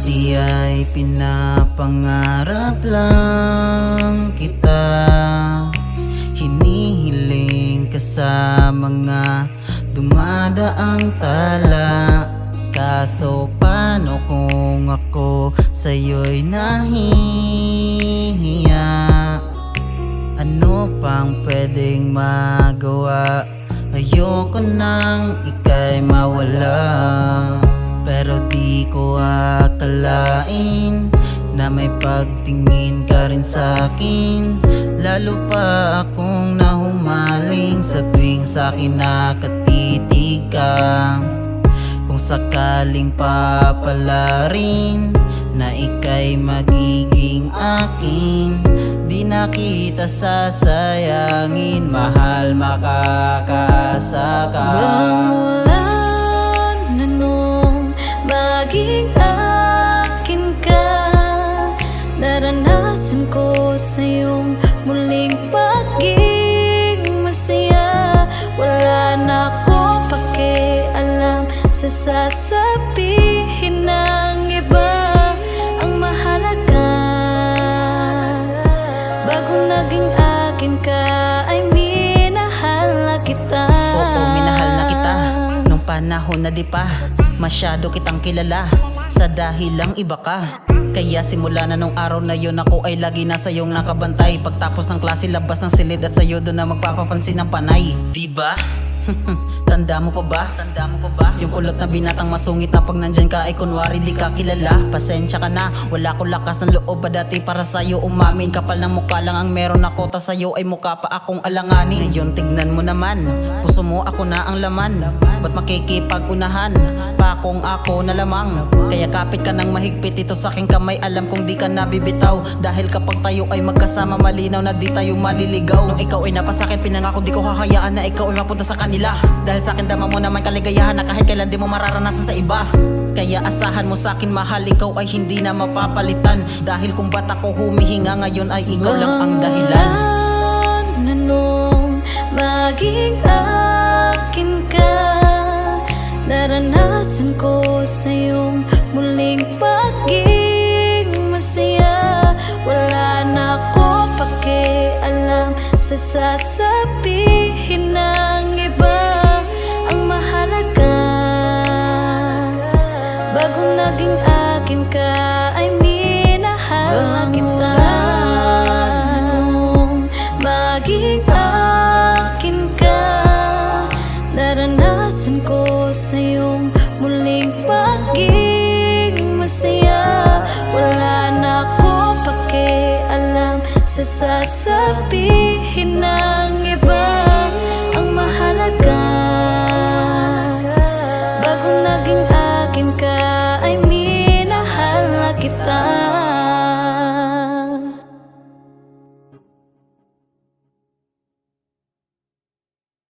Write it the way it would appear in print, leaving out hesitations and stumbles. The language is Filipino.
Dati ay pinapangarap lang kita, hinihiling ka sa mga dumadaang tala. Kaso paano kung ako sa'yo'y nahihiya? Ano pang pwedeng magawa? Ayoko nang ika'y mawala. Pero di ko akalain na may pagtingin ka rin sa'kin. Lalo pa akong nahumaling sa tuwing sa'kin nakatitig ka. Kung sakaling papalarin na ika'y magiging akin, di na kita sasayangin, mahal, makakaasa ka. Mula na nung maging akin ka, naranasan ko sa iyong muling pagiging masaya. Wala na akong pakialam sa sasabihin ng iba. Ang mahalaga, bagong naging akin ka, ay minahal na kita. Oo, minahal na kita nung panahon na di pa masyado kitang kilala, sa dahil lang iba ka. Kaya simula na nung araw na yun, ako ay lagi na sa'yong nakabantay. Pagtapos ng klase, labas ng silid at sa'yo doon na magpapapansin ng panay. Diba? Tanda mo pa ba? Yung kulot na binatang masungit na pag nandyan ka ay kunwari di ka kilala. Pasensya ka na, wala ko lakas ng loob pa dati para sa'yo umamin. Kapal ng mukha lang ang meron ako, ta sa'yo ay mukha pa akong alanganin. Ngayon tignan mo naman, puso mo ako na ang laman. Ba't makikipag-unahan pa kung ako na lamang? Kaya kapit ka ng mahigpit ito sa aking kamay, alam kong di ka nabibitaw. Dahil kapag tayo ay magkasama, malinaw na di tayo maliligaw. Nung ikaw ay napasakit, pinangako di ko kakayaan na ikaw ay mapunta sa kanila. Dahil sa akin dama mo naman kaligayahan na kahit kailan di mo mararanasan sa iba. Kaya asahan mo sa akin, mahal, ikaw ay hindi na mapapalitan. Dahil kung ba't ako humihinga ngayon ay ikaw lang ang dahilan. Na nung maging akin ka, naranasan ko sa iyong muling pagiging masaya. Wala na akong pakialam sa sasabihin ng iba. Ang mahalaga, bagong naging akin ka, ay minahal na kita. Nung maging akin ka, naranasan ko sa iyong muling pagiging masaya. Wala na akong pakialam sa sasabihin ng iba. Ang mahalaga,